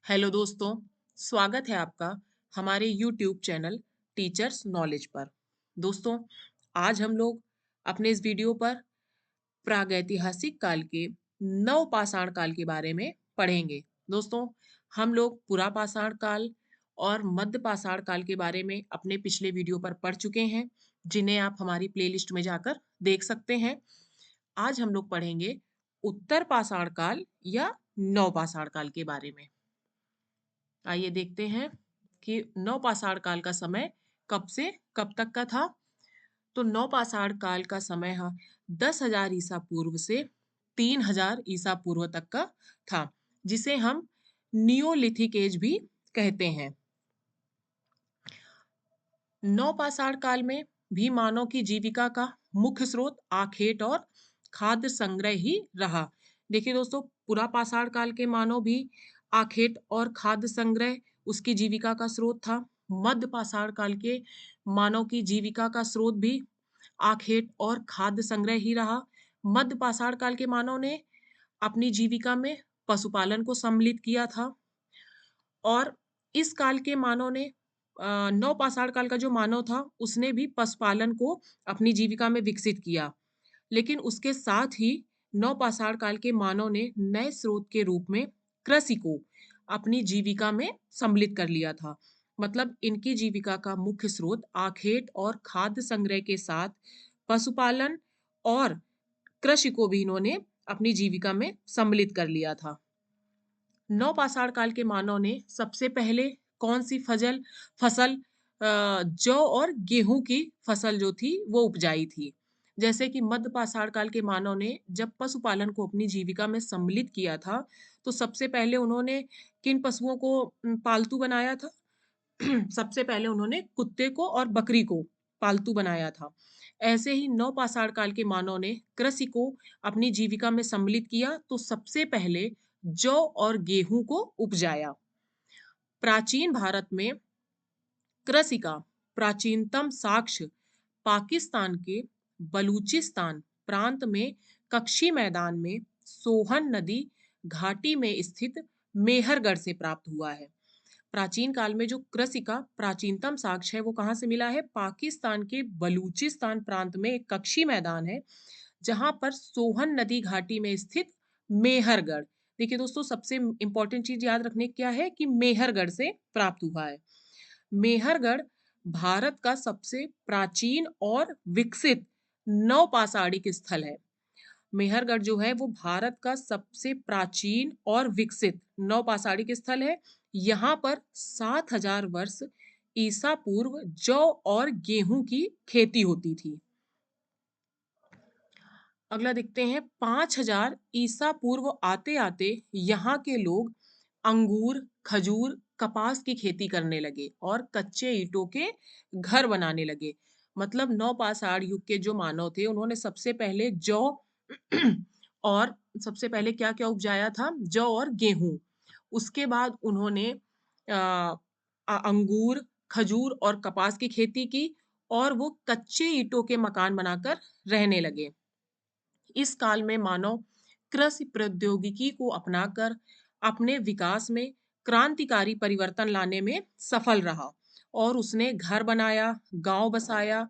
Hello दोस्तों, स्वागत है आपका हमारे यूट्यूब चैनल टीचर्स नॉलेज पर। दोस्तों, आज हम लोग अपने इस वीडियो पर प्रागैतिहासिक काल के नवपाषाण काल के बारे में पढ़ेंगे। दोस्तों, हम लोग पुरा पाषाण काल और मध्य पाषाण काल के बारे में अपने पिछले वीडियो पर पढ़ चुके हैं, जिन्हें आप हमारी प्लेलिस्ट में जाकर देख सकते हैं। आज हम लोग पढ़ेंगे उत्तर पाषाण काल या नवपाषाण काल के बारे में। आइए देखते हैं कि नवपाषाण काल का समय कब से कब तक का था। तो नवपाषाण काल का समय 10,000 ईसा पूर्व से 3,000 ईसा पूर्व तक का था, जिसे हम नियोलिथिक एज भी कहते हैं। नवपाषाण काल में भी मानव की जीविका का मुख्य स्रोत आखेट और खाद्य संग्रह ही रहा। देखिए दोस्तों, पुरा पाषाण काल के मानव भी आखेट और खाद्य संग्रह उसकी जीविका का स्रोत था। मध्य पाषाण काल के मानव की जीविका का स्रोत भी आखेट और खाद्य संग्रह ही रहा। मध्य पाषाण काल के मानव ने अपनी जीविका में पशुपालन को सम्मिलित किया था और इस काल के मानव ने नवपाषाण काल का जो मानव था, उसने भी पशुपालन को अपनी जीविका में विकसित किया। लेकिन उसके साथ ही नवपाषाण काल के मानव ने नए स्रोत के रूप में कृषि को अपनी जीविका में सम्मिलित कर लिया था। मतलब इनकी जीविका का मुख्य स्रोत आखेट और खाद्य संग्रह के साथ पशुपालन और कृषि को भी इन्होंने अपनी जीविका में सम्मिलित कर लिया था। नवपाषाण काल के मानव ने सबसे पहले कौन सी फसल जौ और गेहूं की फसल जो थी वो उपजाई थी। जैसे कि मध्य पाषाण काल के मानव ने जब पशुपालन को अपनी जीविका में सम्मिलित किया था, तो सबसे पहले उन्होंने किन पशुओं को पालतू बनाया था? सबसे पहले उन्होंने कुत्ते को और बकरी को पालतू बनाया था। ऐसे ही नवपाषाण काल के मानव ने कृषि को अपनी जीविका में सम्मिलित किया, तो सबसे पहले जौ और गेहूं को उपजाया। प्राचीन भारत में कृषि का प्राचीनतम साक्ष्य पाकिस्तान के बलूचिस्तान प्रांत में कक्षी मैदान में सोहन नदी घाटी में स्थित मेहरगढ़ से प्राप्त हुआ है। प्राचीन काल में जो कृषि का प्राचीनतम साक्ष्य है वो कहाँ से मिला है? पाकिस्तान के बलूचिस्तान प्रांत में एक कक्षी मैदान है, जहां पर सोहन नदी घाटी में स्थित मेहरगढ़। देखिए दोस्तों, सबसे इंपॉर्टेंट चीज याद रखने की क्या है कि मेहरगढ़ से प्राप्त हुआ है। मेहरगढ़ भारत का सबसे प्राचीन और विकसित नवपाषाणिक स्थल है। मेहरगढ़ जो है वो भारत का सबसे प्राचीन और विकसित नवपाषाणिक स्थल है। यहाँ पर 7,000 वर्ष ईसा पूर्व जौ और गेहूं की खेती होती थी। अगला देखते हैं, 5,000 ईसा पूर्व आते आते यहाँ के लोग अंगूर, खजूर, कपास की खेती करने लगे और कच्चे ईंटों के घर बनाने लगे। मतलब नवपाषाण युग के जो मानव थे, उन्होंने सबसे पहले जौ और सबसे पहले क्या क्या उपजाया था? जौ और गेहूं। उसके बाद उन्होंने अंगूर, खजूर और कपास की खेती की और वो कच्चे ईंटों के मकान बनाकर रहने लगे। इस काल में मानव कृषि प्रौद्योगिकी को अपनाकर अपने विकास में क्रांतिकारी परिवर्तन लाने में सफल रहा और उसने घर बनाया, गांव बसाया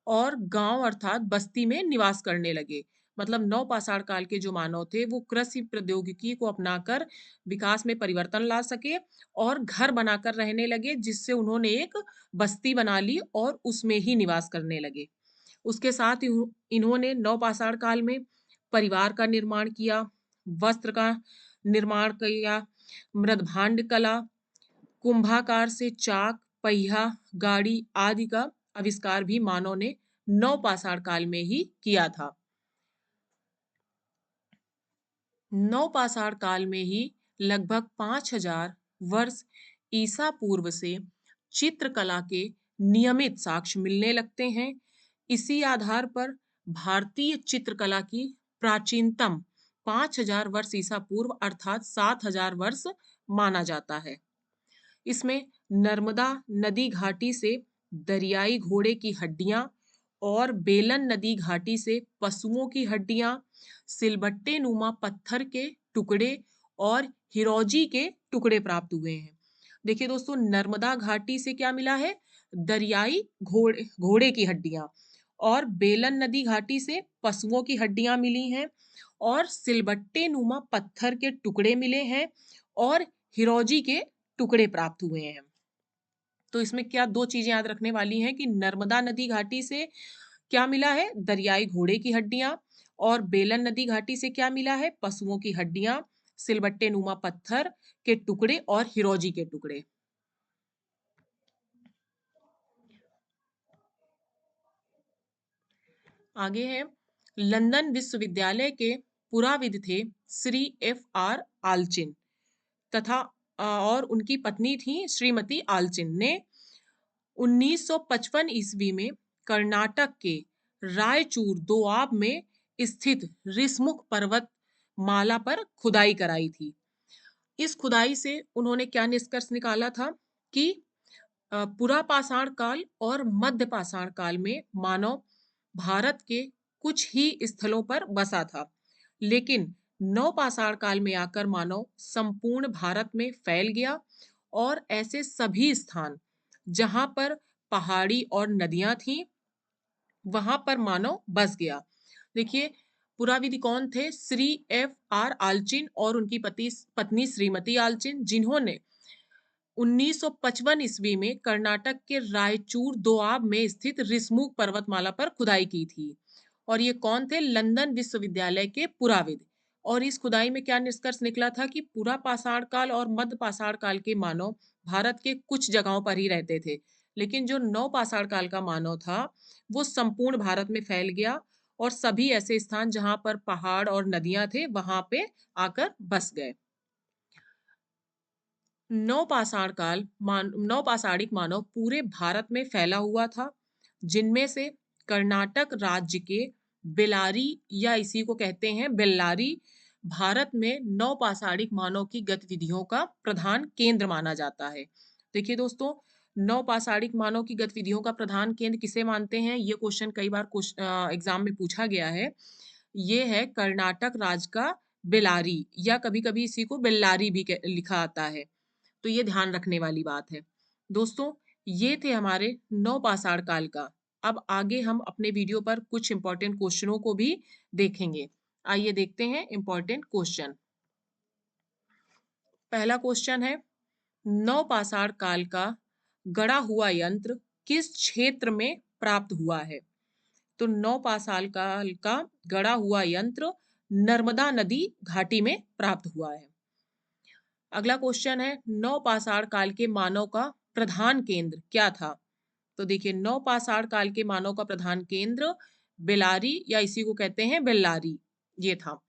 और गांव अर्थात बस्ती में निवास करने लगे। मतलब नवपाषाण काल के जो मानव थे वो कृषि प्रौद्योगिकी को अपनाकर विकास में परिवर्तन ला सके और घर बनाकर रहने लगे, जिससे उन्होंने एक बस्ती बना ली और उसमें ही निवास करने लगे। उसके साथ ही इन्होंने नवपाषाण काल में परिवार का निर्माण किया, वस्त्र का निर्माण किया, मृदभांड कला, कुंभाकार से चाक, पहिया, गाड़ी आदि का आविष्कार भी मानव ने नवपाषाण काल में ही किया था। नवपाषाण काल में ही लगभग 5,000 वर्ष ईसा पूर्व से चित्रकला के नियमित साक्ष्य मिलने लगते हैं। इसी आधार पर भारतीय चित्रकला की प्राचीनतम 5,000 वर्ष ईसा पूर्व अर्थात 7,000 वर्ष माना जाता है। इसमें नर्मदा नदी घाटी से दरियाई घोड़े की हड्डियां और बेलन नदी घाटी से पशुओं की हड्डियां, सिलबट्टे नुमा पत्थर के टुकड़े और हिरोजी के टुकड़े प्राप्त हुए हैं। देखिए दोस्तों, नर्मदा घाटी से क्या मिला है? दरियाई घोड़े की हड्डियां। और बेलन नदी घाटी से पशुओं की हड्डियां मिली हैं। और सिलबट्टे नुमा पत्थर के टुकड़े मिले हैं। और हिरोजी के टुकड़े प्राप्त हुए हैं। तो इसमें क्या दो चीजें याद रखने वाली हैं कि नर्मदा नदी घाटी से क्या मिला है? दरियाई घोड़े की हड्डियां। और बेलन नदी घाटी से क्या मिला है? पशुओं की हड्डियां, सिलबट्टे नुमा पत्थर के टुकड़े और हिरोजी के टुकड़े। आगे है, लंदन विश्वविद्यालय के पुराविद थे श्री F.R. आल्चिन तथा और उनकी पत्नी थी श्रीमती आल्चिन ने 1955 ईस्वी में कर्नाटक के रायचूर दोआब में स्थित ऋषमुख पर्वत माला पर खुदाई कराई थी। इस खुदाई से उन्होंने क्या निष्कर्ष निकाला था कि पुरा पाषाण काल और मध्य पाषाण काल में मानव भारत के कुछ ही स्थलों पर बसा था, लेकिन नवपाषाण काल में आकर मानव संपूर्ण भारत में फैल गया और ऐसे सभी स्थान जहां पर पहाड़ी और नदियां थीं, वहां पर मानव बस गया। देखिए, पुराविद कौन थे? श्री F.R. आल्चिन और उनकी पत्नी श्रीमती आल्चिन, जिन्होंने 1955 ईस्वी में कर्नाटक के रायचूर दोआब में स्थित ऋषमुख पर्वतमाला पर खुदाई की थी। और ये कौन थे? लंदन विश्वविद्यालय के पुराविद। और इस खुदाई में क्या निष्कर्ष निकला था कि पूरा पाषाण काल और मध्य पाषाण काल के मानव भारत के कुछ जगहों पर ही रहते थे, लेकिन जो नव पाषाण काल का मानव था वो संपूर्ण भारत में फैल गया और सभी ऐसे स्थान जहां पर पहाड़ और नदियां थे वहां पे आकर बस गए। नवपाषाणिक मानव पूरे भारत में फैला हुआ था, जिनमें से कर्नाटक राज्य के बेलारी या इसी को कहते हैं बेल्लारी भारत में नवपाषाणिक मानव की गतिविधियों का प्रधान केंद्र माना जाता है। देखिए दोस्तों, नवपाषाणिक मानव की गतिविधियों का प्रधान केंद्र किसे मानते हैं? ये क्वेश्चन कई बार एग्जाम में पूछा गया है। ये है कर्नाटक राज्य का बेलारी, या कभी-कभी इसी को बेल्लारी भी लिखा आता है। तो ये ध्यान रखने वाली बात है। दोस्तों, ये थे हमारे नवपाषाण काल का। अब आगे हम अपने वीडियो पर कुछ इंपॉर्टेंट क्वेश्चनों को भी देखेंगे। आइए देखते हैं इंपॉर्टेंट क्वेश्चन। पहला क्वेश्चन है, नवपाषाण काल का गढ़ा हुआ यंत्र किस क्षेत्र में प्राप्त हुआ है? तो नवपाषाण काल का गढ़ा हुआ यंत्र नर्मदा नदी घाटी में प्राप्त हुआ है। अगला क्वेश्चन है, नवपाषाण काल के मानव का प्रधान केंद्र क्या था? तो देखिए, नवपाषाण काल के मानव का प्रधान केंद्र बेलारी या इसी को कहते हैं बेल्लारी, ये था।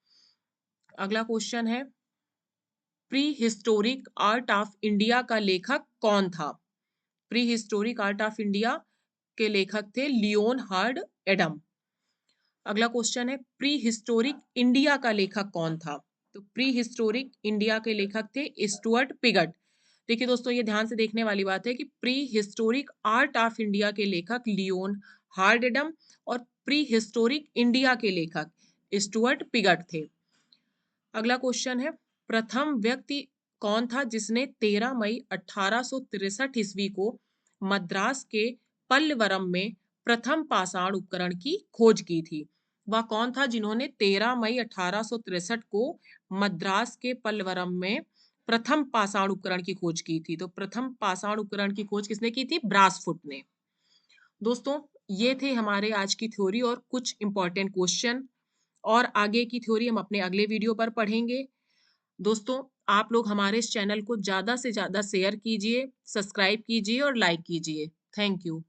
अगला क्वेश्चन है, pre historic art of India का लेखक कौन था? Pre historic art of India के लेखक थे लियोनहार्ड एडम। अगला क्वेश्चन है, प्री हिस्टोरिक इंडिया का लेखक कौन था? तो प्री हिस्टोरिक इंडिया के लेखक थे स्टुअर्ट पिगट। देखिए दोस्तों, ये ध्यान से देखने वाली बात है कि pre historic art of India के लेखक लियोन हार्डेडम और प्री हिस्टोरिक इंडिया के लेखक स्टुअर्ट पिगट थे। अगला क्वेश्चन है, प्रथम व्यक्ति कौन था जिसने 13 मई 1863 ईस्वी को मद्रास के पल्लवरम में प्रथम पाषाण उपकरण की खोज की थी? वह कौन था जिन्होंने 13 मई 1863 को मद्रास के पल्लवरम में प्रथम पाषाण उपकरण की खोज की थी? तो प्रथम पाषाण उपकरण की खोज किसने की थी? ब्रासफुट ने। दोस्तों, ये थे हमारे आज की थ्योरी और कुछ इंपॉर्टेंट क्वेश्चन, और आगे की थ्योरी हम अपने अगले वीडियो पर पढ़ेंगे। दोस्तों, आप लोग हमारे इस चैनल को ज़्यादा से ज़्यादा शेयर कीजिए, सब्सक्राइब कीजिए और लाइक कीजिए। Thank you.